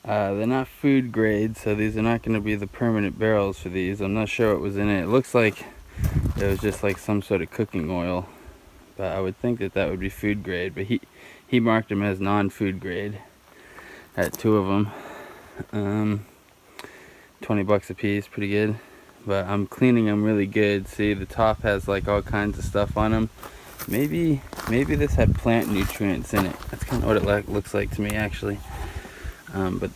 They're not food grade, so these are not going to be the permanent barrels for these. I'm not sure what was in it. It looks like it was just like some sort of cooking oil, but I would think that that would be food grade. But he marked them as non-food grade at 2 of them. 20 bucks a piece, pretty good. But I'm cleaning them really good. See, the top has like all kinds of stuff on them. Maybe this had plant nutrients in it. That's kind of what it looks like to me, actually. But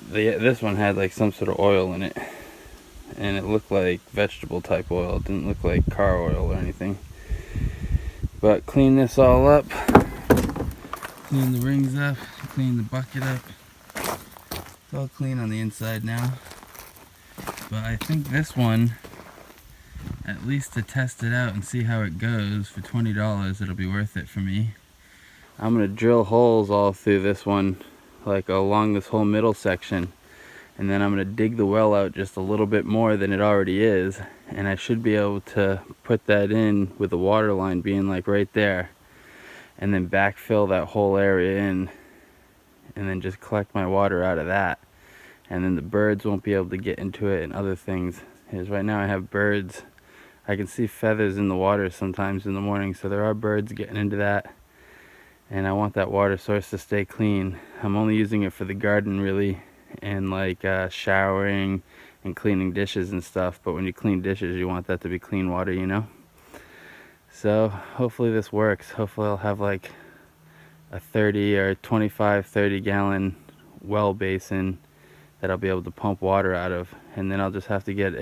this one had like some sort of oil in it, and it looked like vegetable type oil. It didn't look like car oil or anything. But clean this all up, clean the rings up, clean the bucket up. It's all clean on the inside now. But I think this one, at least to test it out and see how it goes, for $20 it'll be worth it for me. I'm gonna drill holes all through this one, like along this whole middle section, and then I'm gonna dig the well out just a little bit more than it already is, and I should be able to put that in with the water line being like right there, and then backfill that whole area in, and then just collect my water out of that, and then the birds won't be able to get into it and other things. Because right now I have birds. I can see feathers in the water sometimes in the morning, so there are birds getting into that, and I want that water source to stay clean. I'm only using it for the garden really, and like showering and cleaning dishes and stuff, but when you clean dishes you want that to be clean water, you know. So hopefully this works. Hopefully I'll have like a 30 or 25 30 gallon well basin that I'll be able to pump water out of, and then I'll just have to get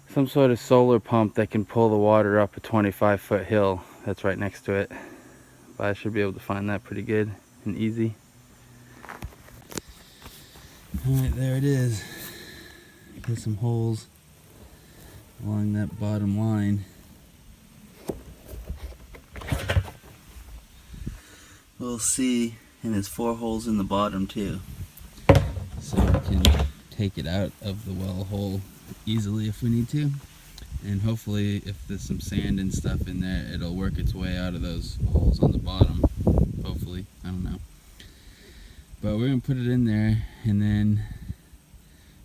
some sort of solar pump that can pull the water up a 25-foot hill that's right next to it. But I should be able to find that pretty good and easy. Alright, there it is. Put some holes along that bottom line. We'll see, and there's 4 holes in the bottom too. So we can take it out of the well hole easily if we need to. And hopefully if there's some sand and stuff in there, it'll work its way out of those holes on the bottom. Hopefully, I don't know. But we're gonna put it in there and then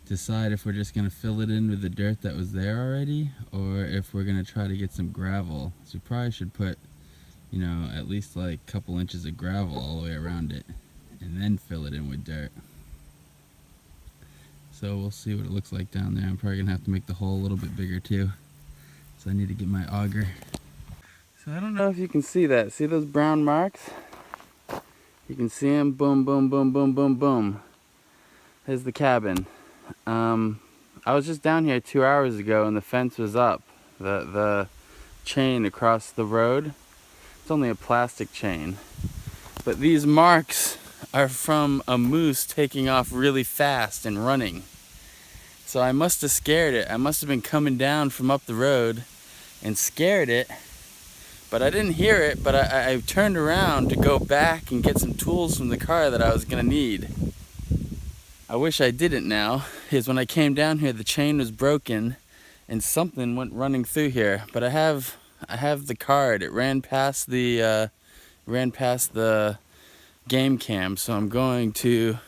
decide if we're just gonna fill it in with the dirt that was there already, or if we're gonna try to get some gravel. So we probably should put, you know, at least like a couple inches of gravel all the way around it, and then fill it in with dirt. So we'll see what it looks like down there. I'm probably gonna have to make the hole a little bit bigger too. So I need to get my auger. So I don't know if you can see that. See those brown marks? You can see them. Boom, boom, boom, boom, boom, boom. There's the cabin. I was just down here 2 hours ago and the fence was up. The chain across the road. It's only a plastic chain. But these marks are from a moose taking off really fast and running. So I must have scared it. I must have been coming down from up the road and scared it, but I didn't hear it. But I turned around to go back and get some tools from the car that I was gonna need. I wish I didn't now, because when I came down here the chain was broken and something went running through here. But I have the card. It ran past the game cam, so I'm going to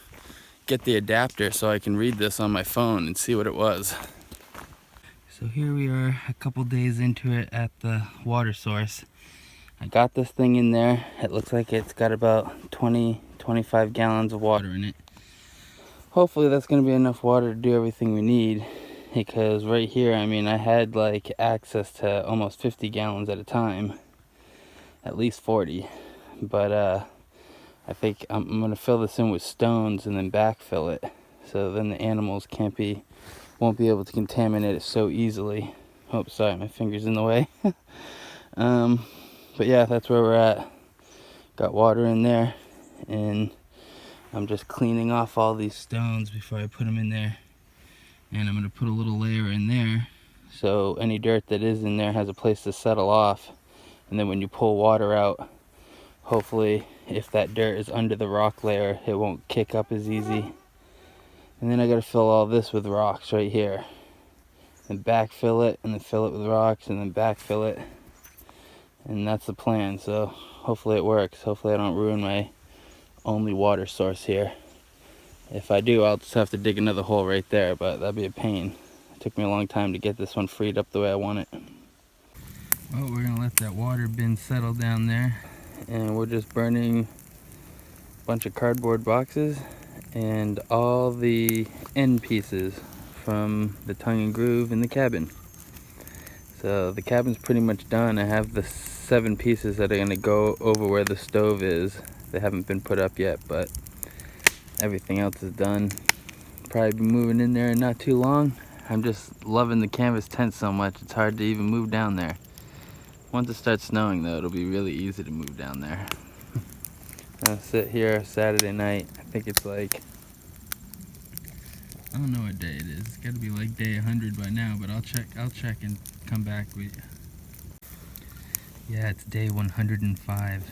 get the adapter so I can read this on my phone and see what it was. So here we are a couple days into it at the water source. I got this thing in there. It looks like it's got about 20-25 gallons of water in it. Hopefully that's going to be enough water to do everything we need, because right here, I mean, I had like access to almost 50 gallons at a time, at least 40. But I think I'm gonna fill this in with stones and then backfill it, so then the animals won't be able to contaminate it so easily. Oh, sorry, my finger's in the way. But yeah, that's where we're at. Got water in there, and I'm just cleaning off all these stones before I put them in there. And I'm gonna put a little layer in there, so any dirt that is in there has a place to settle off. And then when you pull water out, hopefully, if that dirt is under the rock layer, it won't kick up as easy. And then I gotta fill all this with rocks right here. And backfill it, and then fill it with rocks, and then backfill it. And that's the plan, so hopefully it works. Hopefully I don't ruin my only water source here. If I do, I'll just have to dig another hole right there, but that'd be a pain. It took me a long time to get this one freed up the way I want it. Well, we're gonna let that water bin settle down there, and we're just burning a bunch of cardboard boxes and all the end pieces from the tongue and groove in the cabin. So the cabin's pretty much done. I have the 7 pieces that are gonna go over where the stove is. They haven't been put up yet, but everything else is done. Probably be moving in there in not too long. I'm just loving the canvas tent so much, it's hard to even move down there. Once it starts snowing though, it'll be really easy to move down there. I'll sit here Saturday night. I think it's like, I don't know what day it is. It's gotta be like day 100 by now, but I'll check and come back with you. Yeah, it's day 105.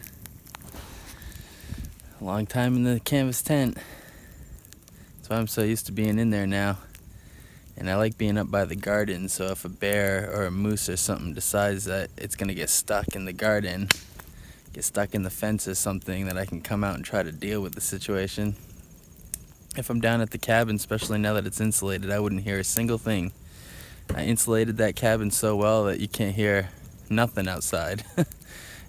A long time in the canvas tent. That's why I'm so used to being in there now. And I like being up by the garden, so if a bear or a moose or something decides that it's gonna get stuck in the garden, get stuck in the fence or something, that I can come out and try to deal with the situation. If I'm down at the cabin, especially now that it's insulated, I wouldn't hear a single thing. I insulated that cabin so well that you can't hear nothing outside.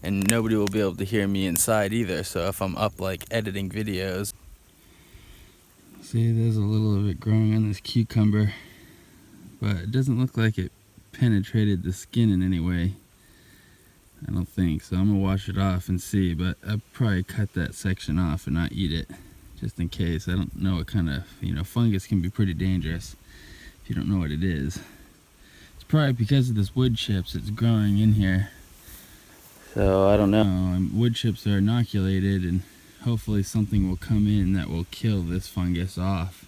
And nobody will be able to hear me inside either, so if I'm up like editing videos. See, there's a little of it growing on this cucumber, but it doesn't look like it penetrated the skin in any way. I don't think so. I'm gonna wash it off and see, but I'll probably cut that section off and not eat it, just in case. I don't know what kind of, fungus can be pretty dangerous if you don't know what it is. It's probably because of this wood chips it's growing in here. So I don't know. Wood chips are inoculated, and hopefully something will come in that will kill this fungus off.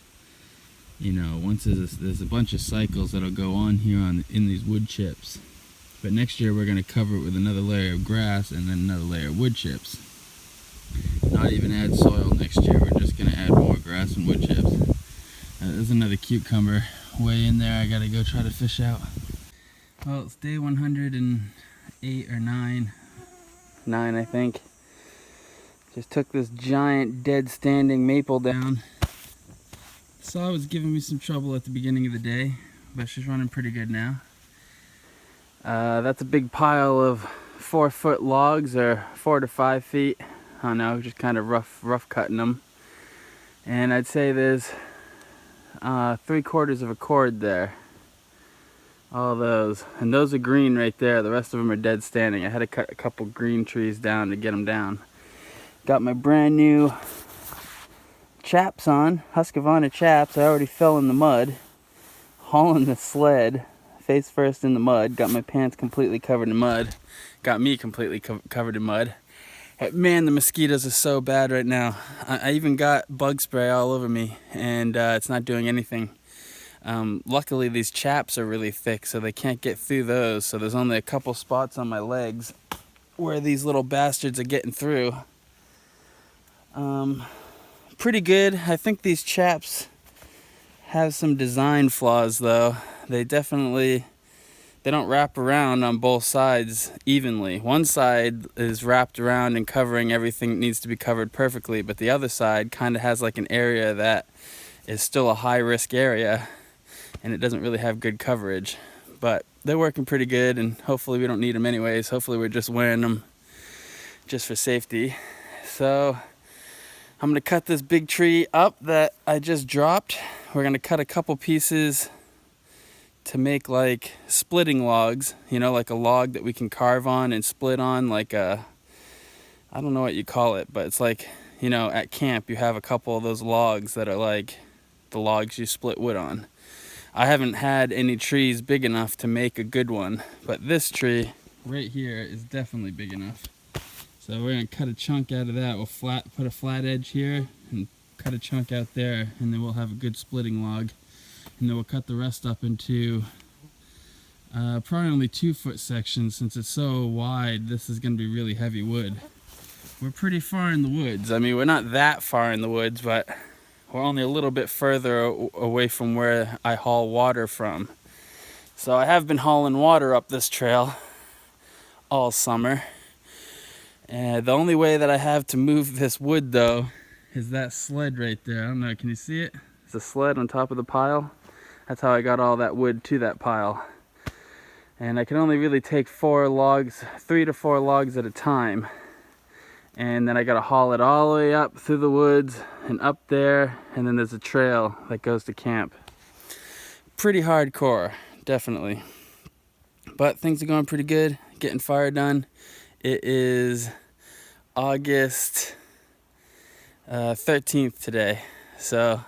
Once there's a bunch of cycles that'll go on here in these wood chips. But next year we're going to cover it with another layer of grass and then another layer of wood chips. Not even add soil next year. We're just going to add more grass and wood chips. There's another cucumber way in there I got to go try to fish out. Well, it's day 108 or 9. 9, I think. Just took this giant dead standing maple down. Saw it was giving me some trouble at the beginning of the day, but she's running pretty good now. That's a big pile of 4-foot logs, or 4 to 5 feet. I don't know, just kind of rough cutting them. And I'd say there's 3/4 of a cord there. All those, and those are green right there. The rest of them are dead standing. I had to cut a couple green trees down to get them down. Got my brand new chaps on, Husqvarna chaps. I already fell in the mud, hauling the sled face first in the mud. Got my pants completely covered in mud. Got me completely covered in mud. Man, the mosquitoes are so bad right now. I even got bug spray all over me, and it's not doing anything. Luckily these chaps are really thick, so they can't get through those, so there's only a couple spots on my legs where these little bastards are getting through. Pretty good. I think these chaps have some design flaws though. They don't wrap around on both sides evenly. One side is wrapped around and covering everything that needs to be covered perfectly, but the other side kind of has like an area that is still a high risk area, and it doesn't really have good coverage. But they're working pretty good, and hopefully we don't need them anyways. Hopefully we're just wearing them just for safety. So I'm gonna cut this big tree up that I just dropped. We're gonna cut a couple pieces to make like splitting logs, like a log that we can carve on and split on, like I don't know what you call it, but it's like, at camp you have a couple of those logs that are like the logs you split wood on. I haven't had any trees big enough to make a good one, but this tree right here is definitely big enough. So we're gonna cut a chunk out of that. We'll put a flat edge here and cut a chunk out there, and then we'll have a good splitting log. And then we'll cut the rest up into probably only 2-foot sections. Since it's so wide, this is gonna be really heavy wood. We're pretty far in the woods. I mean, we're not that far in the woods, but we're only a little bit further away from where I haul water from. So I have been hauling water up this trail all summer. And the only way that I have to move this wood though is that sled right there. I don't know, can you see it? It's a sled on top of the pile. That's how I got all that wood to that pile. And I can only really take 3 to 4 logs at a time. And then I gotta haul it all the way up through the woods and up there, and then there's a trail that goes to camp. Pretty hardcore, definitely. But things are going pretty good, getting fire done. It is August 13th today, so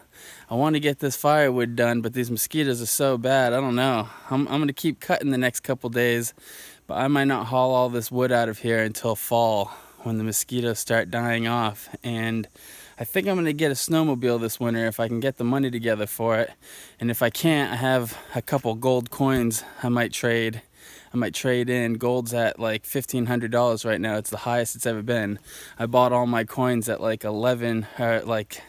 I want to get this firewood done, but these mosquitoes are so bad. I don't know. I'm gonna keep cutting the next couple days, but I might not haul all this wood out of here until fall, when the mosquitoes start dying off. And I think I'm gonna get a snowmobile this winter if I can get the money together for it. And if I can't, I have a couple gold coins I might trade in. Gold's at like $1,500 right now. It's the highest it's ever been. I bought all my coins at like 11, or like,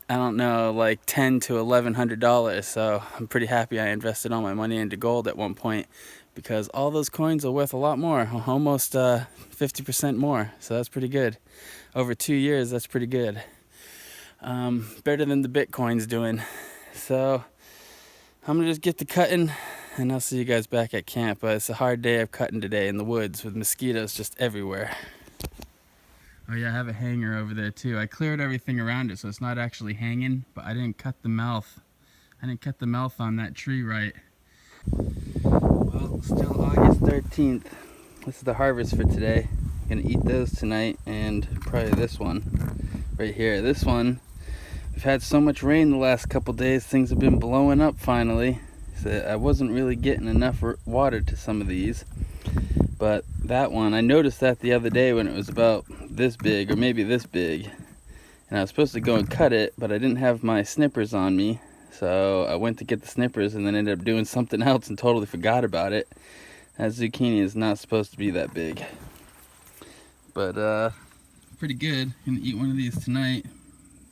I don't know, like $10 to $1,100. So I'm pretty happy I invested all my money into gold at one point, because all those coins are worth a lot more, almost 50% more. So that's pretty good. Over 2 years, that's pretty good. Better than the Bitcoin's doing. So I'm gonna just get to cutting, and I'll see you guys back at camp. But it's a hard day of cutting today in the woods with mosquitoes just everywhere. Oh yeah, I have a hanger over there too. I cleared everything around it so it's not actually hanging, but I didn't cut the mouth. I didn't cut the mouth on that tree right. Well, still August 13th. This is the harvest for today. I'm gonna eat those tonight, and probably this one right here. This one, we've had so much rain the last couple days, things have been blowing up finally. So I wasn't really getting enough water to some of these. But that one, I noticed that the other day when it was about this big, or maybe this big. And I was supposed to go and cut it, but I didn't have my snippers on me. So I went to get the snippers and then ended up doing something else and totally forgot about it. That zucchini is not supposed to be that big. But pretty good. Gonna eat one of these tonight.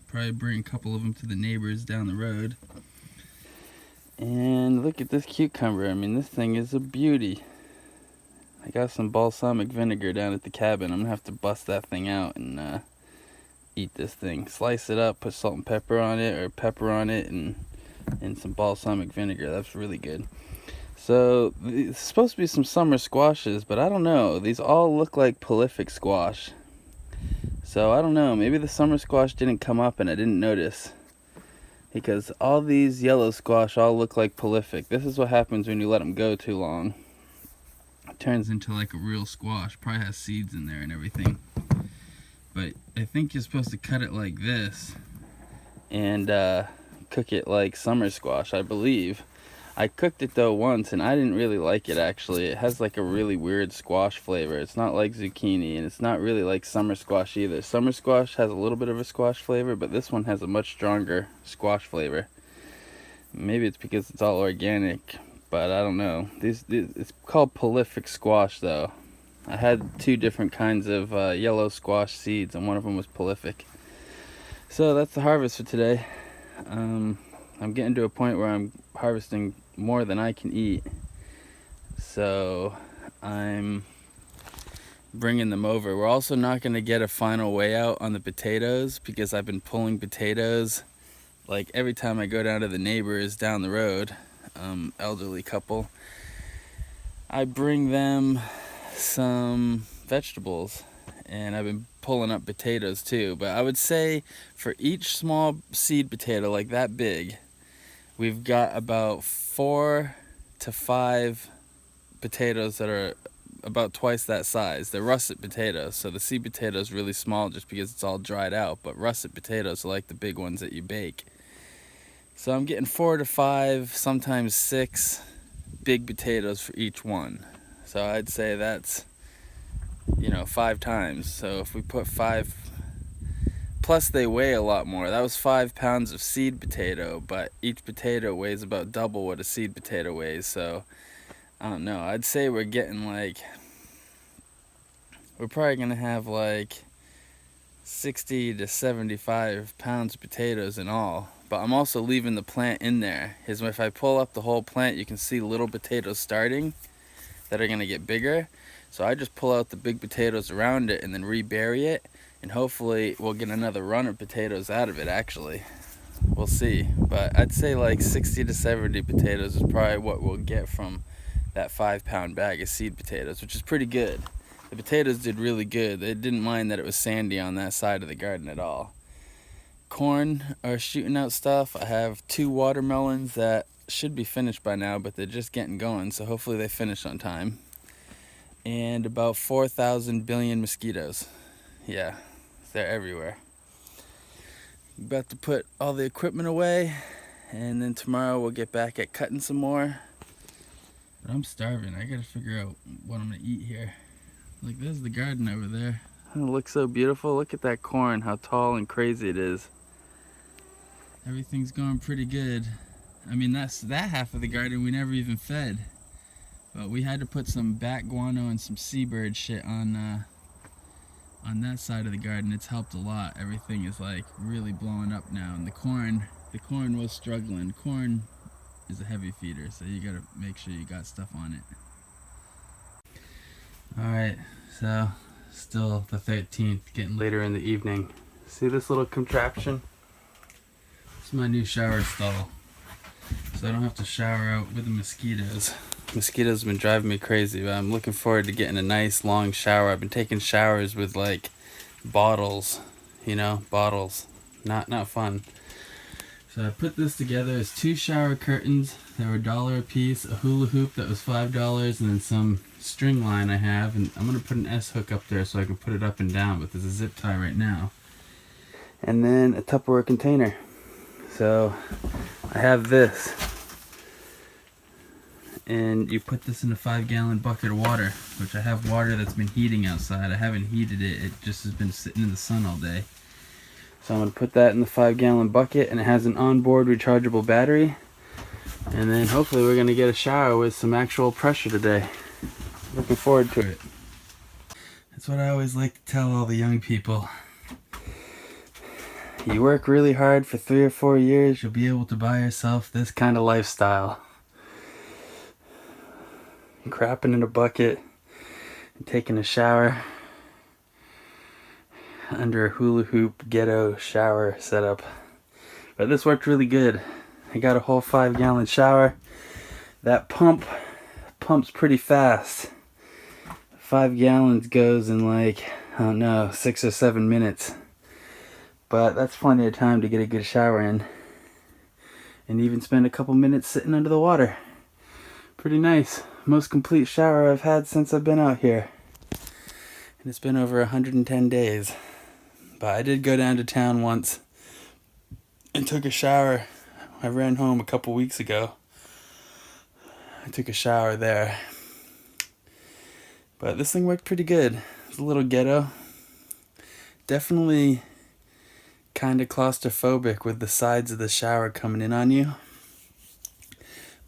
Probably bring a couple of them to the neighbors down the road. And look at this cucumber. I mean, this thing is a beauty. I got some balsamic vinegar down at the cabin. I'm gonna have to bust that thing out and eat this thing. Slice it up, put salt and pepper on it, or pepper on it, and some balsamic vinegar. That's really good. So it's supposed to be some summer squashes, but I don't know. These all look like prolific squash. So I don't know. Maybe the summer squash didn't come up and I didn't notice. Because all these yellow squash all look like prolific. This is what happens when you let them go too long. It turns into like a real squash. Probably has seeds in there and everything. But I think you're supposed to cut it like this and cook it like summer squash, I believe. I cooked it though once and I didn't really like it actually. It has like a really weird squash flavor. It's not like zucchini, and it's not really like summer squash either. Summer squash has a little bit of a squash flavor, but this one has a much stronger squash flavor. Maybe it's because it's all organic, but I don't know. It's called prolific squash though. I had 2 different kinds of yellow squash seeds, and one of them was prolific. So that's the harvest for today. I'm getting to a point where I'm harvesting more than I can eat. So I'm bringing them over. We're also not going to get a final weigh out on the potatoes, because I've been pulling potatoes like every time I go down to the neighbors down the road, elderly couple. I bring them some vegetables, and I've been pulling up potatoes too. But I would say for each small seed potato like that big, we've got about 4 to 5 potatoes that are about twice that size. They're russet potatoes, so the seed potato is really small just because it's all dried out, but russet potatoes are like the big ones that you bake. So I'm getting 4 to 5, sometimes 6 big potatoes for each one. So I'd say that's, 5 times. So if we put 5, plus they weigh a lot more. That was 5 pounds of seed potato, but each potato weighs about double what a seed potato weighs. So I don't know. I'd say we're getting we're probably gonna have like 60 to 75 pounds of potatoes in all. But I'm also leaving the plant in there. If I pull up the whole plant, you can see little potatoes starting that are gonna get bigger. So I just pull out the big potatoes around it and then rebury it, and hopefully we'll get another run of potatoes out of it. Actually, we'll see, but I'd say like 60 to 70 potatoes is probably what we'll get from that 5-pound bag of seed potatoes, which is pretty good. The potatoes did really good. They didn't mind that it was sandy on that side of the garden at all. Corn are shooting out stuff. I have 2 watermelons that should be finished by now, but they're just getting going, so hopefully they finish on time. And about 4,000 billion mosquitoes. Yeah, they're everywhere. About to put all the equipment away, and then tomorrow we'll get back at cutting some more. But I'm starving. I gotta figure out what I'm gonna eat here. Like, there's the garden over there. It looks so beautiful. Look at that corn, how tall and crazy it is. Everything's going pretty good. I mean, that half of the garden we never even fed. But we had to put some bat guano and some seabird shit on that side of the garden. It's helped a lot. Everything is like really blowing up now. And the corn was struggling. Corn is a heavy feeder, so you gotta make sure you got stuff on it. Alright, so still the 13th, getting later in the evening. See this little contraption? This is my new shower stall, so I don't have to shower out with the mosquitoes. Mosquitoes have been driving me crazy, but I'm looking forward to getting a nice long shower. I've been taking showers with like bottles, you know, bottles. Not fun. So I put this together. It's 2 shower curtains. They were $1 a piece, a hula hoop that was $5, and then some string line I have. And I'm gonna put an S hook up there so I can put it up and down, but there's a zip tie right now. And then a Tupperware container. So I have this, and you put this in a 5-gallon bucket of water, which I have water that's been heating outside. I haven't heated it, it just has been sitting in the sun all day. So I'm going to put that in the 5-gallon bucket, and it has an onboard rechargeable battery. And then hopefully we're going to get a shower with some actual pressure today. Looking forward to it. That's what I always like to tell all the young people. You work really hard for 3 or 4 years, you'll be able to buy yourself this kind of lifestyle. Crapping in a bucket and taking a shower under a hula hoop ghetto shower setup. But this worked really good. I got a whole 5-gallon shower. That pumps pretty fast. 5 gallons goes in like, I don't know, 6 or 7 minutes. But that's plenty of time to get a good shower in. And even spend a couple minutes sitting under the water. Pretty nice. Most complete shower I've had since I've been out here. And it's been over 110 days. But I did go down to town once and took a shower. I ran home a couple weeks ago. I took a shower there. But this thing worked pretty good. It's a little ghetto. Definitely kind of claustrophobic with the sides of the shower coming in on you.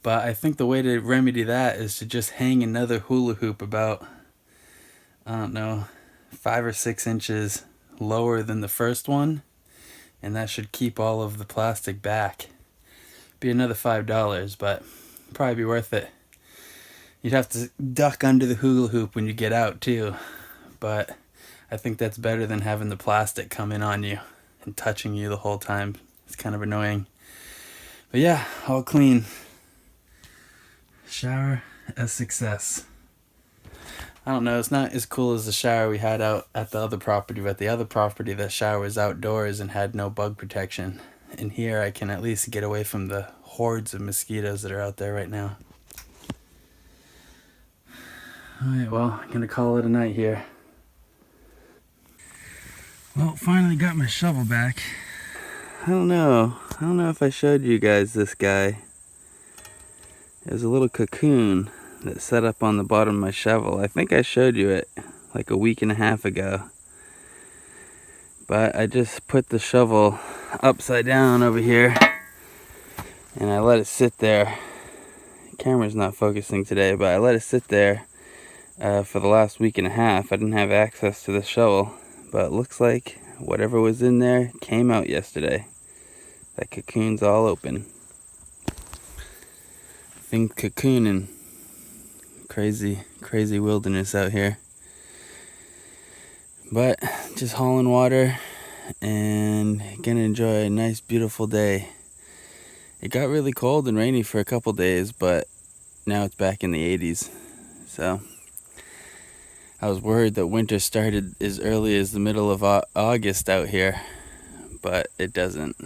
But I think the way to remedy that is to just hang another hula hoop about, I don't know, 5 or 6 inches lower than the first one. And that should keep all of the plastic back. Be another $5, but probably be worth it. You'd have to duck under the hula hoop when you get out too. But I think that's better than having the plastic come in on you and touching you the whole time. It's kind of annoying. But yeah, all clean. Shower a success. I don't know, it's not as cool as the shower we had out at the other property, but the other property, the shower was outdoors and had no bug protection. And here I can at least get away from the hordes of mosquitoes that are out there right now. Alright, well, I'm gonna call it a night here. Well, finally got my shovel back. I don't know if I showed you guys this guy. There's a little cocoon that set up on the bottom of my shovel. I think I showed you it like a week and a half ago. But I just put the shovel upside down over here and I let it sit there. The camera's not focusing today, but I let it sit there for the last week and a half. I didn't have access to the shovel, but it looks like whatever was in there came out yesterday. That cocoon's all open. Thing cocooning. Crazy wilderness out here. But just hauling water and gonna enjoy a nice beautiful day. It got really cold and rainy for a couple days, but now it's back in the 80s. So I was worried that winter started as early as the middle of August out here, but it doesn't.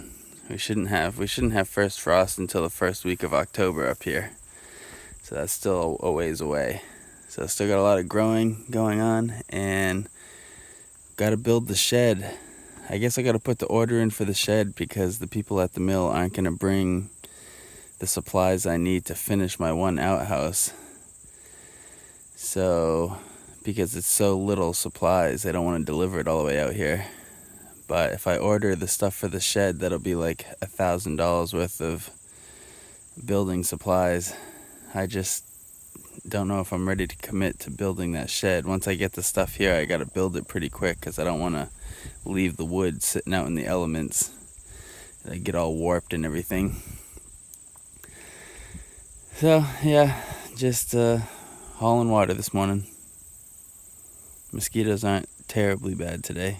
We shouldn't have first frost until the first week of October up here. So that's still a ways away. So still got a lot of growing going on, and got to build the shed. I guess I got to put the order in for the shed because the people at the mill aren't going to bring the supplies I need to finish my one outhouse. So, because it's so little supplies, they don't want to deliver it all the way out here. But if I order the stuff for the shed, that'll be like $1,000 worth of building supplies. I just don't know if I'm ready to commit to building that shed. Once I get the stuff here, I gotta build it pretty quick because I don't want to leave the wood sitting out in the elements. They get all warped and everything. So yeah, just hauling water this morning. Mosquitoes aren't terribly bad today.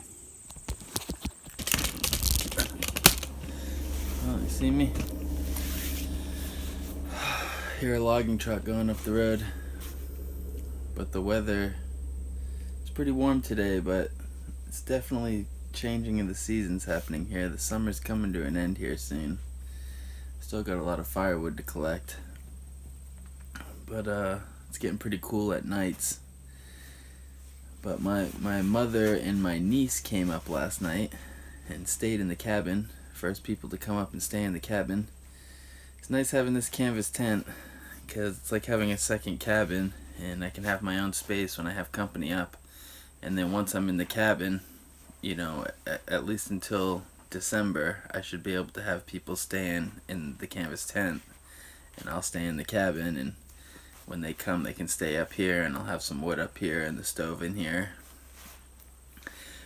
Oh, you see me? Hear a logging truck going up the road. But the weather, it's pretty warm today, but it's definitely changing in the seasons happening here. The summer's coming to an end here soon. Still got a lot of firewood to collect. But it's getting pretty cool at nights. But my mother and my niece came up last night and stayed in the cabin. First people to come up and stay in the cabin. It's nice having this canvas tent because it's like having a second cabin, and I can have my own space when I have company up. And then once I'm in the cabin, you know, at least until December, I should be able to have people staying in the canvas tent, and I'll stay in the cabin, and when they come they can stay up here, and I'll have some wood up here and the stove in here.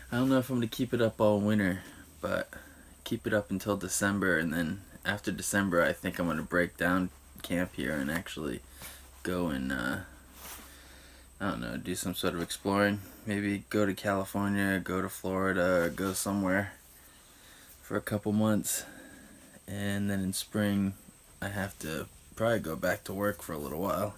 I don't know if I'm going to keep it up all winter, but keep it up until December, and then after December I think I'm going to break down camp here and actually go and I don't know, do some sort of exploring. Maybe go to California, go to Florida, or go somewhere for a couple months. And then in spring I have to probably go back to work for a little while,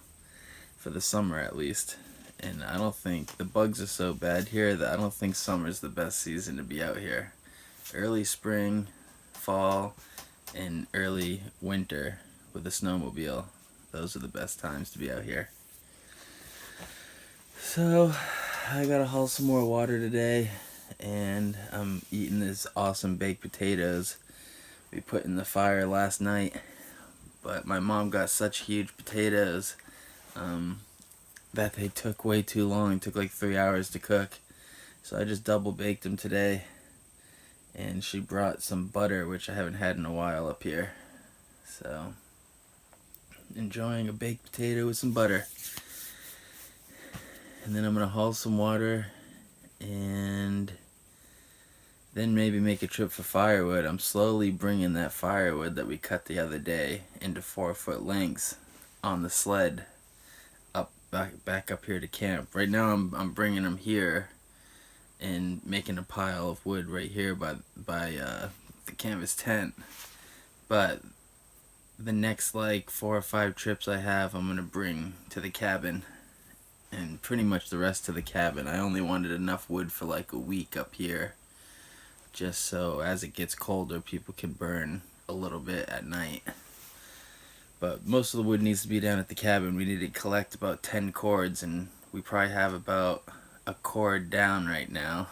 for the summer at least. And I don't think, the bugs are so bad here that I don't think summer's the best season to be out here. Early spring, fall, and early winter with a snowmobile, those are the best times to be out here. So I gotta haul some more water today, and I'm eating these awesome baked potatoes we put in the fire last night. But my mom got such huge potatoes that they took way too long. It took like 3 hours to cook, so I just double baked them today. And she brought some butter, which I haven't had in a while up here. So enjoying a baked potato with some butter. And then I'm gonna haul some water, and then maybe make a trip for firewood. I'm slowly bringing that firewood that we cut the other day into 4-foot lengths on the sled up back up here to camp. Right now I'm bringing them here and making a pile of wood right here by the canvas tent. But the next like 4 or 5 trips I have, I'm gonna bring to the cabin, and pretty much the rest of the cabin. I only wanted enough wood for like a week up here, just so as it gets colder people can burn a little bit at night. But most of the wood needs to be down at the cabin. We need to collect about 10 cords, and we probably have about a cord down right now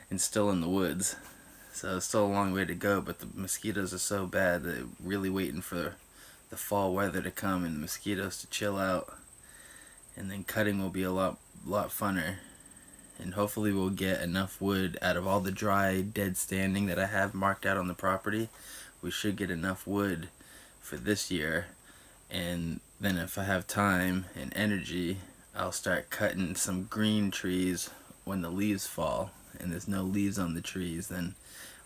and still in the woods. So it's still a long way to go, but the mosquitoes are so bad that they're really waiting for the fall weather to come and the mosquitoes to chill out. And then cutting will be a lot funner. And hopefully we'll get enough wood out of all the dry dead standing that I have marked out on the property. We should get enough wood for this year, and then if I have time and energy, I'll start cutting some green trees when the leaves fall and there's no leaves on the trees. Then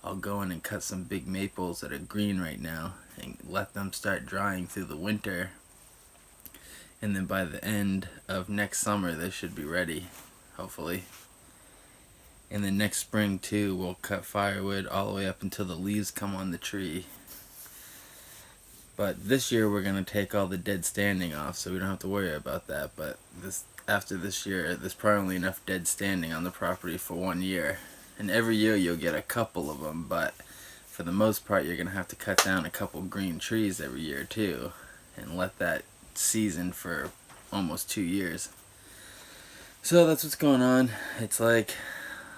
I'll go in and cut some big maples that are green right now and let them start drying through the winter, and then by the end of next summer they should be ready, hopefully. And then next spring too, we'll cut firewood all the way up until the leaves come on the tree. But this year we're going to take all the dead standing off, so we don't have to worry about that. But after this year, there's probably enough dead standing on the property for 1 year. And every year you'll get a couple of them, but for the most part you're going to have to cut down a couple green trees every year too, and let that season for almost 2 years. So that's what's going on. It's like,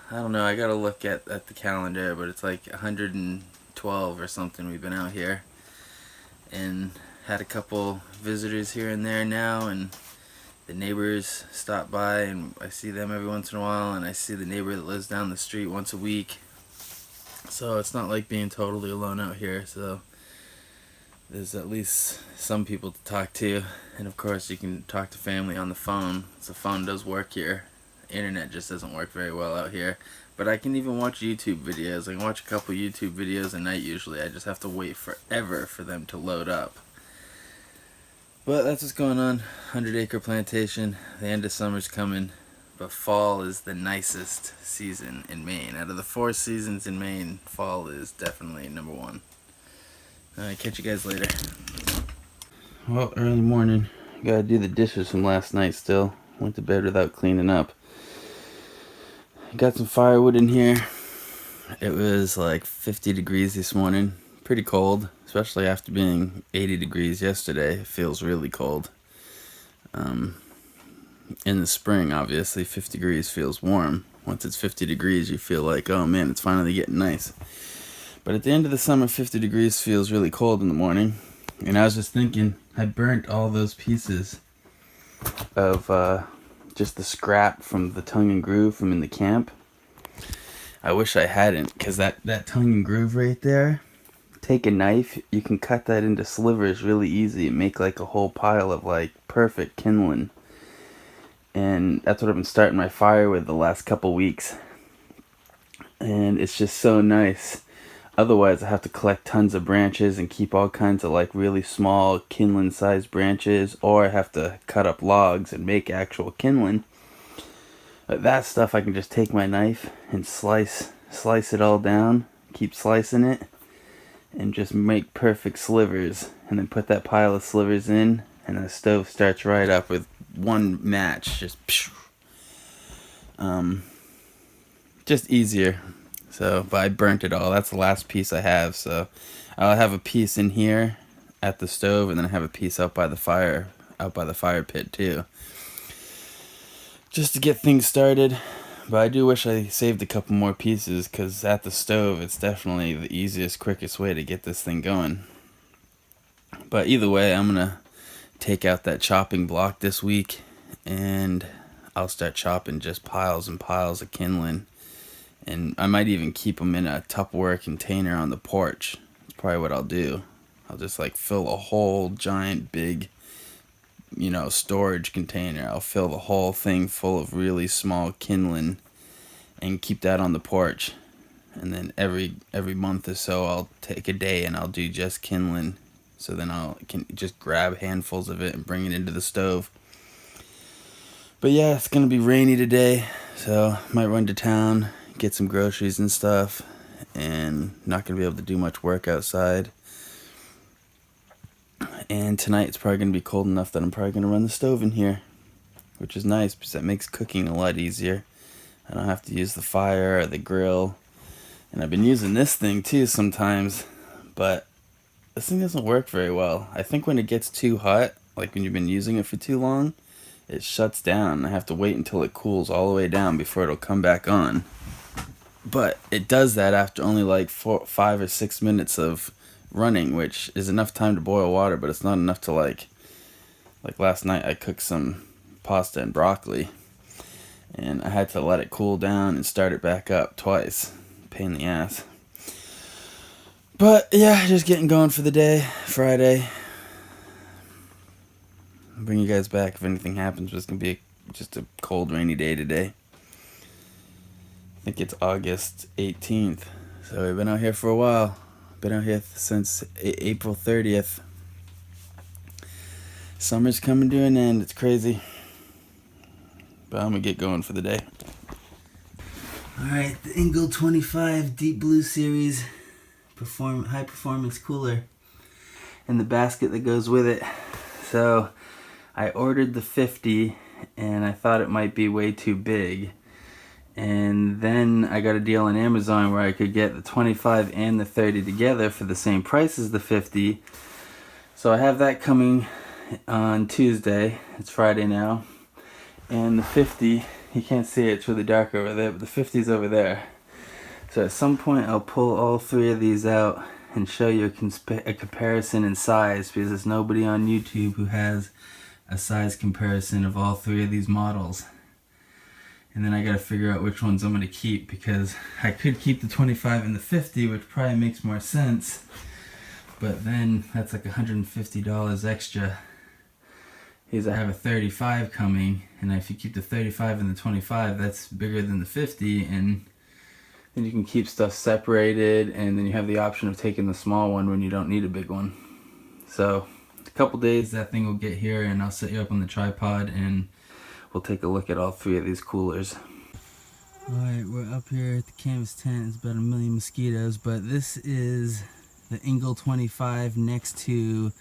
I don't know, I gotta look at the calendar, but it's like 112 or something we've been out here. And had a couple visitors here and there now, and the neighbors stop by, and I see them every once in a while, and I see the neighbor that lives down the street once a week. So it's not like being totally alone out here, so there's at least some people to talk to. And of course you can talk to family on the phone, so the phone does work here. The internet just doesn't work very well out here. But I can even watch YouTube videos. I can watch a couple YouTube videos a night usually. I just have to wait forever for them to load up. But that's what's going on. 100-acre plantation. The end of summer's coming. But fall is the nicest season in Maine. Out of the 4 seasons in Maine, fall is definitely number 1. Alright, catch you guys later. Well, early morning. Gotta do the dishes from last night still. Went to bed without cleaning up. Got some firewood in here. It was like 50 degrees this morning. Pretty cold, especially after being 80 degrees yesterday. It feels really cold. In the spring, obviously, 50 degrees feels warm. Once it's 50 degrees, you feel like, oh man, it's finally getting nice. But at the end of the summer, 50 degrees feels really cold in the morning. And I was just thinking, I burnt all those pieces of just the scrap from the tongue and groove from in the camp. I wish I hadn't, because that tongue and groove right there, take a knife, you can cut that into slivers really easy and make like a whole pile of like perfect kindling. And that's what I've been starting my fire with the last couple weeks. And it's just so nice. Otherwise I have to collect tons of branches and keep all kinds of like really small kindling sized branches, or I have to cut up logs and make actual kindling. But that stuff I can just take my knife and slice it all down, keep slicing it, and just make perfect slivers, and then put that pile of slivers in, and the stove starts right up with one match, just easier. So, but I burnt it all. That's the last piece I have. So I'll have a piece in here at the stove, and then I have a piece out by the fire pit too, just to get things started. But I do wish I saved a couple more pieces, because at the stove it's definitely the easiest, quickest way to get this thing going. But either way, I'm gonna take out that chopping block this week, and I'll start chopping just piles and piles of kindling. And I might even keep them in a Tupperware container on the porch. That's probably what I'll do. I'll just like fill a whole giant big, storage container. I'll fill the whole thing full of really small kindling and keep that on the porch. And then every month or so I'll take a day and I'll do just kindling. So then can just grab handfuls of it and bring it into the stove. But yeah, it's gonna be rainy today, so might run to town, get some groceries and stuff, and not gonna be able to do much work outside. And tonight it's probably gonna be cold enough that I'm probably gonna run the stove in here, which is nice because that makes cooking a lot easier. I don't have to use the fire or the grill. And I've been using this thing too sometimes, but this thing doesn't work very well. I think when it gets too hot, like when you've been using it for too long, it shuts down. I have to wait until it cools all the way down before it'll come back on. But it does that after only like 5 or 6 minutes of running, which is enough time to boil water, but it's not enough to like last night I cooked some pasta and broccoli, and I had to let it cool down and start it back up twice. Pain in the ass. But yeah, just getting going for the day. Friday. I'll bring you guys back if anything happens, but it's going to be just a cold, rainy day today. I think it's August 18th. So we've been out here for a while. Been out here since April 30th. Summer's coming to an end. It's crazy. But I'm going to get going for the day. Alright, the Engel 25 Deep Blue Series high performance cooler and the basket that goes with it. So I ordered the 50 and I thought it might be way too big. And then I got a deal on Amazon where I could get the 25 and the 30 together for the same price as the 50. So I have that coming on Tuesday. It's Friday now. And the 50, you can't see it, it's really dark over there, but the 50 is over there. So at some point I'll pull all three of these out and show you a comparison in size, because there's nobody on YouTube who has a size comparison of all three of these models. And then I gotta figure out which ones I'm gonna keep, because I could keep the 25 and the 50, which probably makes more sense, but then that's like $150 extra. Because I have a 35 coming, and if you keep the 35 and the 25, that's bigger than the 50, and then you can keep stuff separated, and then you have the option of taking the small one when you don't need a big one. So a couple days that thing will get here, and I'll set you up on the tripod and we'll take a look at all three of these coolers. Alright, we're up here at the canvas tent. It's about 1 million mosquitoes, but this is the Engel 25 next to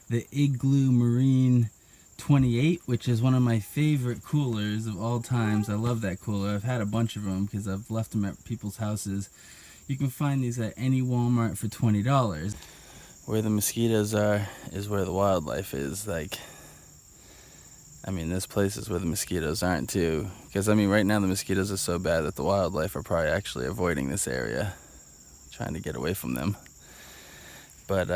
the Igloo Marine 28, which is one of my favorite coolers of all times. I love that cooler. I've had a bunch of them because I've left them at people's houses. You can find these at any Walmart for $20. Where the mosquitoes are is where the wildlife is. Like, I mean, this place is where the mosquitoes aren't too. Because, I mean, right now the mosquitoes are so bad that the wildlife are probably actually avoiding this area, trying to get away from them. But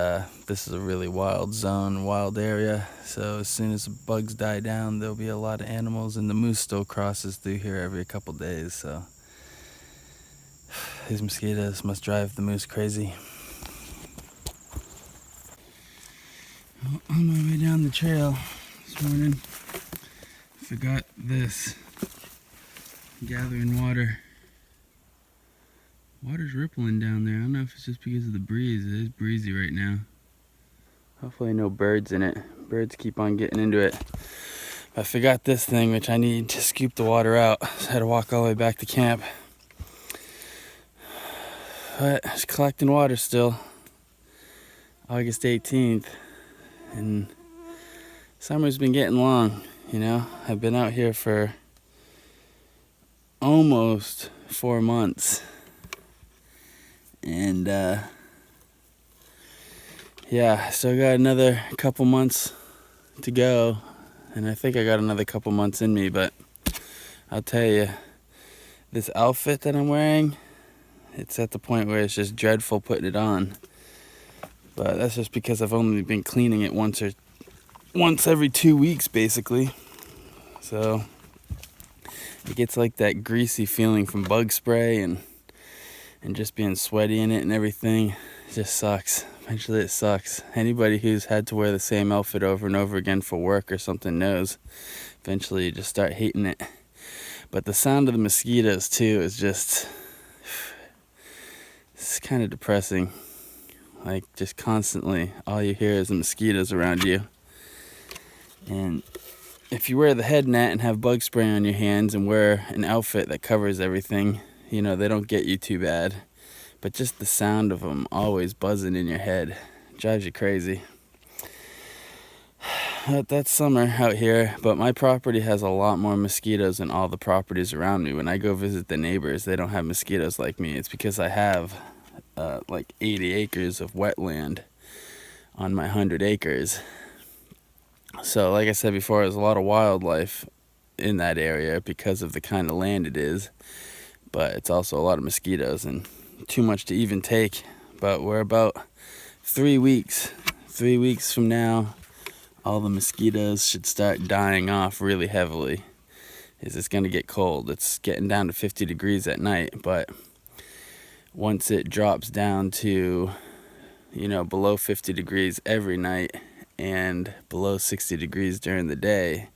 this is a really wild zone, wild area. So as soon as the bugs die down, there'll be a lot of animals, and the moose still crosses through here every couple days. So these mosquitoes must drive the moose crazy. On my way down the trail this morning, forgot this. Gathering water. Water's rippling down there. I don't know if it's just because of the breeze. It is breezy right now. Hopefully no birds in it. Birds keep on getting into it. I forgot this thing, which I need to scoop the water out. So I had to walk all the way back to camp. But it's collecting water still. August 18th. And summer's been getting long, you know. I've been out here for almost 4 months. And yeah, I still got another couple months to go, and I think I got another couple months in me, but I'll tell you, this outfit that I'm wearing, it's at the point where it's just dreadful putting it on. But that's just because I've only been cleaning it once every 2 weeks, basically. So it gets like that greasy feeling from bug spray and just being sweaty in it and everything. It just sucks. Eventually it sucks. Anybody who's had to wear the same outfit over and over again for work or something knows. Eventually you just start hating it. But the sound of the mosquitoes too is just, it's kind of depressing. Like, just constantly all you hear is the mosquitoes around you. And if you wear the head net and have bug spray on your hands and wear an outfit that covers everything, you know, they don't get you too bad. But just the sound of them always buzzing in your head drives you crazy. That's summer out here, but my property has a lot more mosquitoes than all the properties around me. When I go visit the neighbors, they don't have mosquitoes like me. It's because I have like 80 acres of wetland on my 100 acres. So like I said before, there's a lot of wildlife in that area because of the kind of land it is. But it's also a lot of mosquitoes and too much to even take. But we're about 3 weeks. 3 weeks from now, all the mosquitoes should start dying off really heavily. It's going to get cold. It's getting down to 50 degrees at night, but once it drops down to, you know, below 50 degrees every night and below 60 degrees during the day,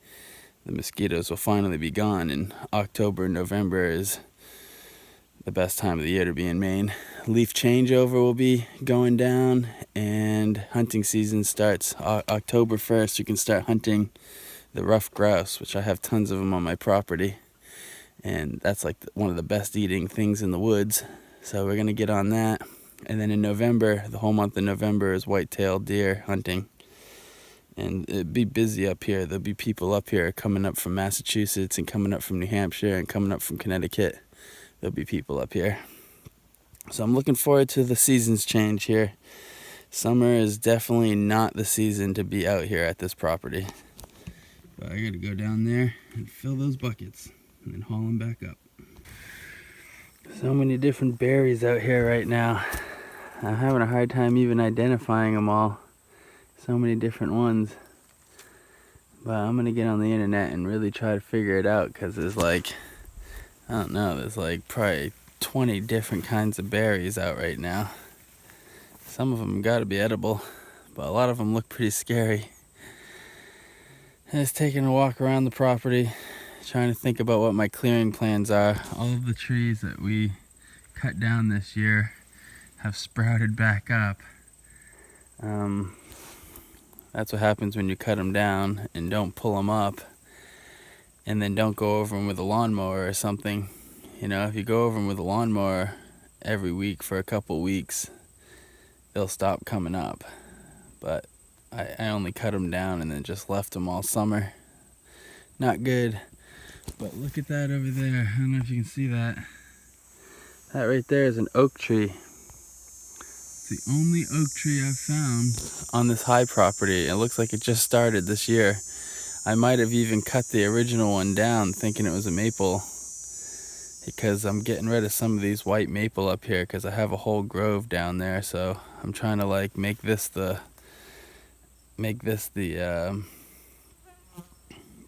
the mosquitoes will finally be gone. And October and November is the best time of the year to be in Maine. Leaf changeover will be going down, and hunting season starts October 1st. You can start hunting the rough grouse, which I have tons of them on my property. and that's like one of the best eating things in the woods. So we're gonna get on that. And then in November, the whole month of November is white-tailed deer hunting. And it'd be busy up here. There'll be people up here coming up from Massachusetts and coming up from New Hampshire and coming up from Connecticut. There'll be people up here. So I'm looking forward to the seasons change here. Summer is definitely not the season to be out here at this property. But I gotta go down there and fill those buckets and then haul them back up. So many different berries out here right now. I'm having a hard time even identifying them all. So many different ones. But I'm gonna get on the internet and really try to figure it out, because there's like, I don't know, there's like probably 20 different kinds of berries out right now. Some of them gotta be edible, but a lot of them look pretty scary. And just taking a walk around the property, trying to think about what my clearing plans are. All of the trees that we cut down this year have sprouted back up. That's what happens when you cut them down and don't pull them up, and then don't go over them with a lawnmower or something. You know, if you go over them with a lawnmower every week for a couple weeks, they'll stop coming up. But I only cut them down and then just left them all summer. Not good. But look at that over there. I don't know if you can see that. That right there is an oak tree. It's the only oak tree I've found on this high property. It looks like it just started this year. I might have even cut the original one down thinking it was a maple, because I'm getting rid of some of these white maple up here because I have a whole grove down there. So I'm trying to like make this the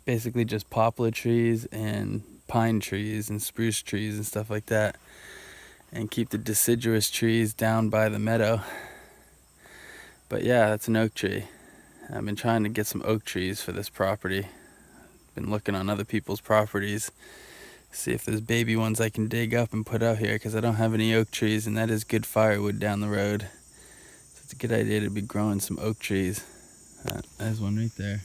basically just poplar trees and pine trees and spruce trees and stuff like that, and keep the deciduous trees down by the meadow. But yeah, that's an oak tree. I've been trying to get some oak trees for this property. Been looking on other people's properties, see if there's baby ones I can dig up and put out here, because I don't have any oak trees, and that is good firewood down the road. So it's a good idea to be growing some oak trees. There's one right there.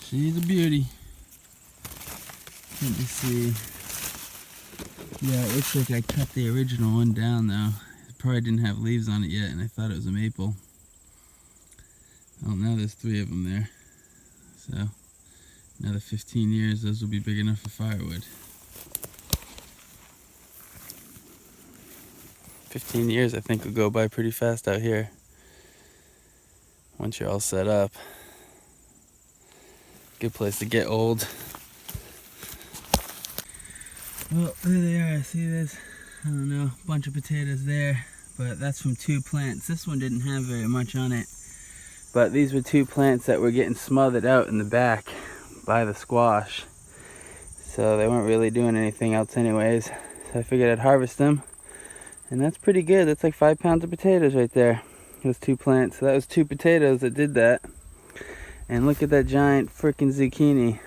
She's a beauty. Let me see. Yeah, it looks like I cut the original one down though. It probably didn't have leaves on it yet, and I thought it was a maple. Oh, now there's 3 of them there. So, another 15 years, those will be big enough for firewood. 15 years I think will go by pretty fast out here, once you're all set up. Good place to get old. Well, there they are. See this? I don't know, a bunch of potatoes there, but that's from 2 plants. This one didn't have very much on it, but these were 2 plants that were getting smothered out in the back by the squash, so they weren't really doing anything else anyways. So I figured I'd harvest them, and that's pretty good. That's like 5 pounds of potatoes right there, those 2 plants. So that was 2 potatoes that did that. And look at that giant freaking zucchini,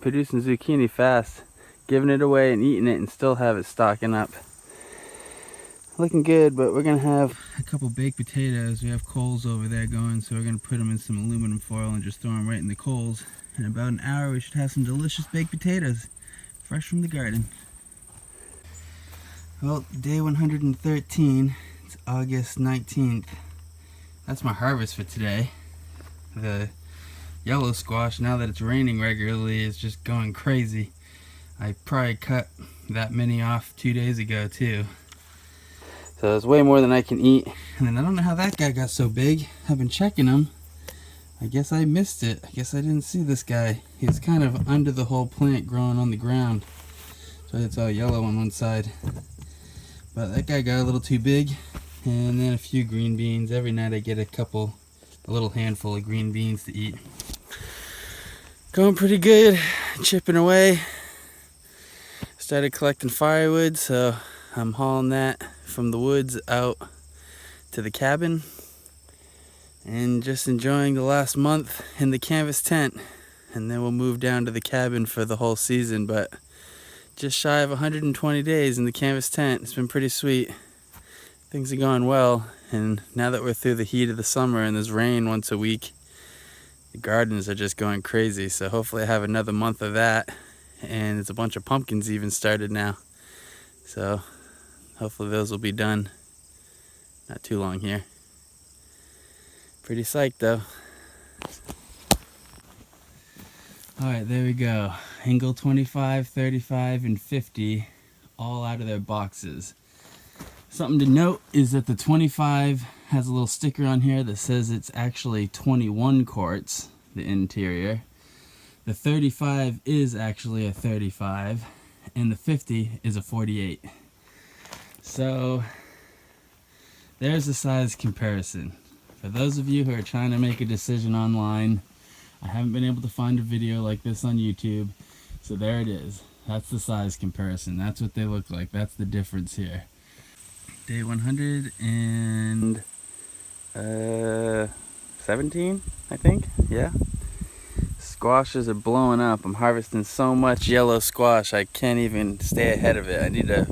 producing zucchini fast, giving it away and eating it, and still have it stocking up. Looking good. But we're gonna have a couple baked potatoes. We have coals over there going, so we're gonna put them in some aluminum foil and just throw them right in the coals. In about an hour we should have some delicious baked potatoes, fresh from the garden. Well, day 113, it's August 19th. That's my harvest for today. The yellow squash, now that it's raining regularly, is just going crazy. I probably cut that many off 2 days ago too. So it's way more than I can eat. And then I don't know how that guy got so big. I've been checking him. I guess I missed it. I guess I didn't see this guy. He's kind of under the whole plant, growing on the ground. So it's all yellow on one side. But that guy got a little too big. And then a few green beans. Every night I get a little handful of green beans to eat. Going pretty good, chipping away. Started collecting firewood, so I'm hauling that from the woods out to the cabin, and just enjoying the last month in the canvas tent, and then we'll move down to the cabin for the whole season. But just shy of 120 days in the canvas tent. It's been pretty sweet. things are going well, and now that we're through the heat of the summer and there's rain once a week, the gardens are just going crazy. So hopefully I have another month of that, and there's a bunch of pumpkins even started now. So hopefully those will be done not too long here. Pretty psyched though. Alright, there we go. Angle 25, 35, and 50 all out of their boxes. Something to note is that the 25 has a little sticker on here that says it's actually 21 quarts, the interior. The 35 is actually a 35, and the 50 is a 48. So there's the size comparison. For those of you who are trying to make a decision online, I haven't been able to find a video like this on YouTube, so there it is. That's the size comparison. That's what they look like. That's the difference here. Day 117, I think. Yeah. Squashes are blowing up. I'm harvesting so much yellow squash I can't even stay ahead of it.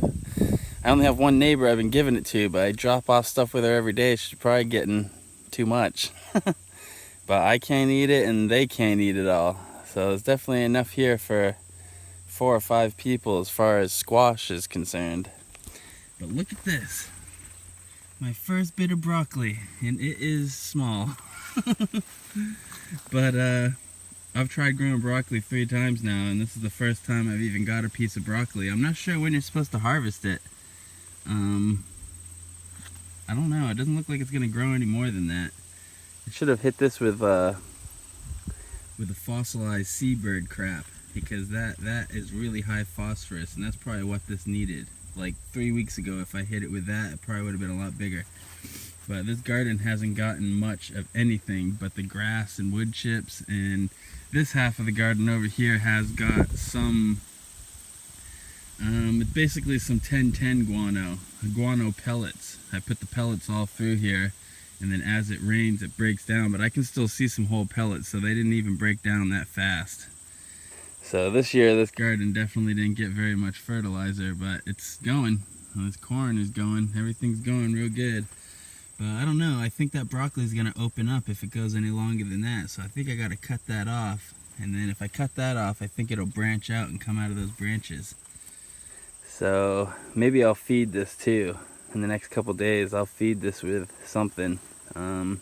I only have one neighbor I've been giving it to, but I drop off stuff with her every day. She's probably getting too much. But I can't eat it and they can't eat it all. So there's definitely enough here for 4 or 5 people as far as squash is concerned. But look at this. My first bit of broccoli, and it is small. But I've tried growing broccoli 3 times now, and this is the first time I've even got a piece of broccoli. I'm not sure when you're supposed to harvest it. I don't know. It doesn't look like it's going to grow any more than that. I should have hit this with a fossilized seabird crap, because that is really high phosphorus, and that's probably what this needed. Like 3 weeks ago, if I hit it with that, it probably would have been a lot bigger. But this garden hasn't gotten much of anything but the grass and wood chips, and this half of the garden over here has got some it's basically some 1010 guano pellets. I put the pellets all through here, and then as it rains it breaks down, but I can still see some whole pellets, so they didn't even break down that fast. So this year this garden definitely didn't get very much fertilizer, but it's going. This corn is going, everything's going real good. But I don't know, I think that broccoli is going to open up if it goes any longer than that, so I think I got to cut that off. And then if I cut that off, I think it'll branch out and come out of those branches. So maybe I'll feed this too. In the next couple days I'll feed this with something. I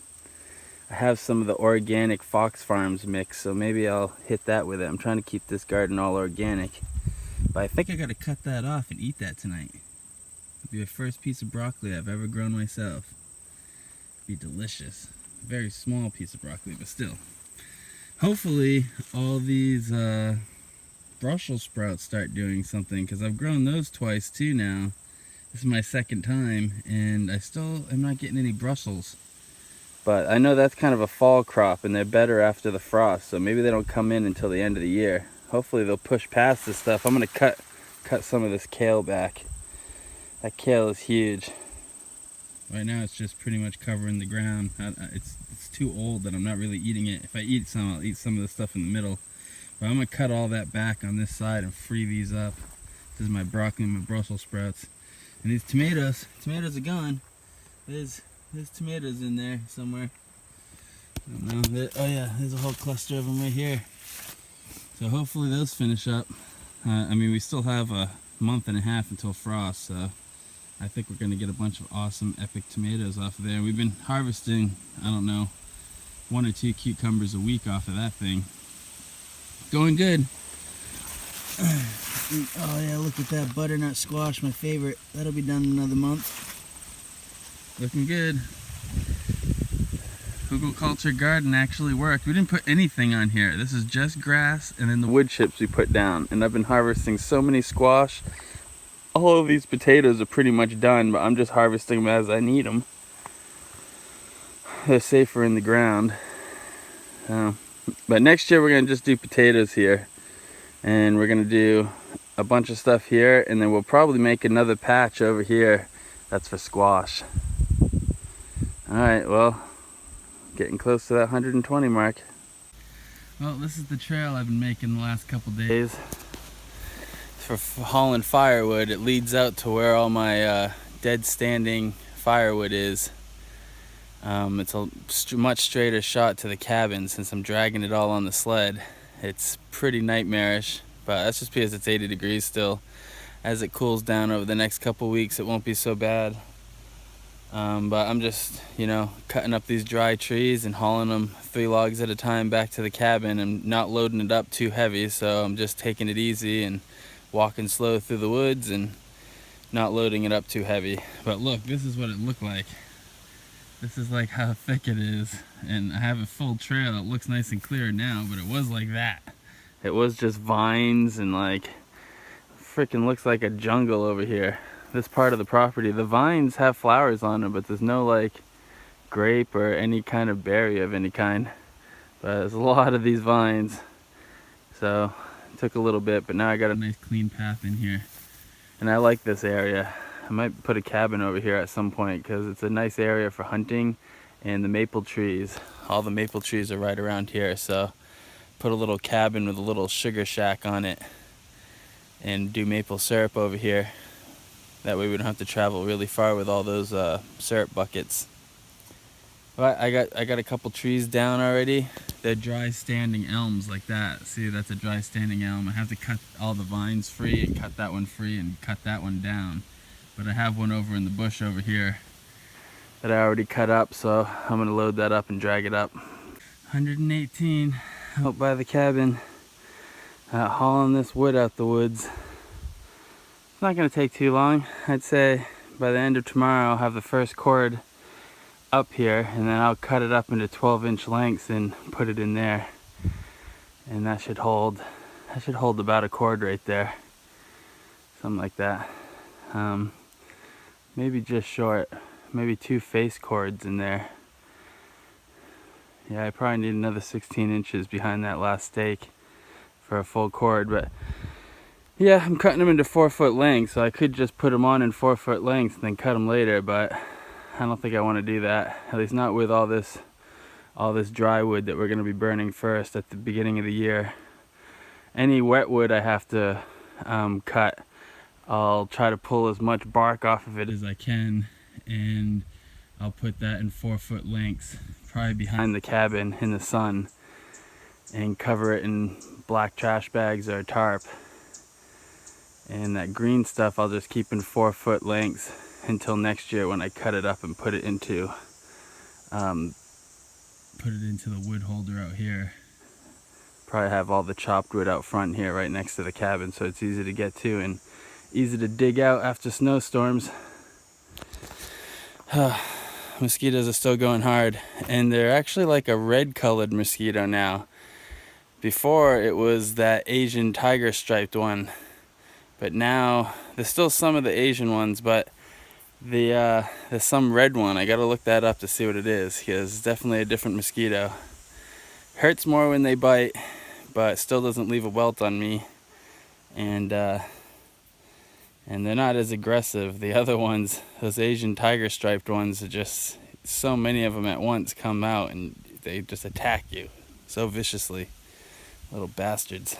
have some of the organic Fox Farms mix, so maybe I'll hit that with it. I'm trying to keep this garden all organic. But I think I got to cut that off and eat that tonight. It'll be the first piece of broccoli I've ever grown myself. Be delicious. Very small piece of broccoli, but still. Hopefully all these Brussels sprouts start doing something, because I've grown those twice too now. This is my second time, and I still am not getting any Brussels. But I know that's kind of a fall crop, and they're better after the frost, so maybe they don't come in until the end of the year. Hopefully they'll push past this stuff. I'm going to cut some of this kale back. That kale is huge. Right now it's just pretty much covering the ground. It's too old that I'm not really eating it. If I eat some, I'll eat some of the stuff in the middle. But I'm going to cut all that back on this side and free these up. This is my broccoli and my Brussels sprouts. And these tomatoes are gone. There's tomatoes in there somewhere. I don't know. Oh yeah, there's a whole cluster of them right here. So hopefully those finish up. I mean, we still have a month and a half until frost, so I think we're going to get a bunch of awesome epic tomatoes off of there. We've been harvesting, I don't know, 1 or 2 cucumbers a week off of that thing. Going good. Oh yeah, look at that butternut squash, my favorite. That'll be done in another month. Looking good. Hugelkultur garden actually worked. We didn't put anything on here. This is just grass and then the wood chips we put down. And I've been harvesting so many squash. All of these potatoes are pretty much done, but I'm just harvesting them as I need them. They're safer in the ground. But next year we're going to just do potatoes here. And we're going to do a bunch of stuff here, and then we'll probably make another patch over here that's for squash. Alright, well, getting close to that 120 mark. Well, this is the trail I've been making the last couple days. For hauling firewood. It leads out to where all my dead standing firewood is. It's a much straighter shot to the cabin since I'm dragging it all on the sled. It's pretty nightmarish, but that's just because it's 80 degrees still. As it cools down over the next couple weeks, it won't be so bad. But I'm just, cutting up these dry trees and hauling them 3 logs at a time back to the cabin and not loading it up too heavy. So I'm just taking it easy and walking slow through the woods and not loading it up too heavy. But look, this is what it looked like. This is like how thick it is. And I have a full trail. It looks nice and clear now, but it was like that. It was just vines and like, freaking looks like a jungle over here. This part of the property, the vines have flowers on them, but there's no like grape or any kind of berry of any kind. But there's a lot of these vines, so it took a little bit, but now I got a nice clean path in here, and I like this area. I might put a cabin over here at some point because it's a nice area for hunting, and the maple trees, all the maple trees are right around here, so put a little cabin with a little sugar shack on it and do maple syrup over here. That way we don't have to travel really far with all those syrup buckets. But I got a couple trees down already. They're dry standing elms like that. See, that's a dry standing elm. I have to cut all the vines free and cut that one free and cut that one down. But I have one over in the bush over here that I already cut up, so I'm gonna load that up and drag it up. 118 out by the cabin, hauling this wood out the woods. It's not going to take too long. I'd say by the end of tomorrow I'll have the first cord up here, and then I'll cut it up into 12-inch lengths and put it in there, and that should hold about a cord right there, something like that. Maybe just short, maybe 2 face cords in there. Yeah, I probably need another 16 inches behind that last stake for a full cord, but yeah, I'm cutting them into 4-foot lengths, so I could just put them on in 4-foot lengths and then cut them later, but I don't think I want to do that. At least not with all this dry wood that we're going to be burning first at the beginning of the year. Any wet wood I have to cut, I'll try to pull as much bark off of it as I can, and I'll put that in 4-foot lengths, probably behind the cabin in the sun, and cover it in black trash bags or a tarp. And that green stuff I'll just keep in 4-foot lengths until next year when I cut it up and put it into the wood holder out here. Probably have all the chopped wood out front here right next to the cabin, so it's easy to get to and easy to dig out after snowstorms. Mosquitoes are still going hard, and they're actually like a red colored mosquito now. Before it was that Asian tiger striped one. But now, there's still some of the Asian ones, but there's some red one. I gotta look that up to see what it is, because it's definitely a different mosquito. Hurts more when they bite, but it still doesn't leave a welt on me. And they're not as aggressive. The other ones, those Asian tiger striped ones, are just, so many of them at once come out and they just attack you so viciously. Little bastards.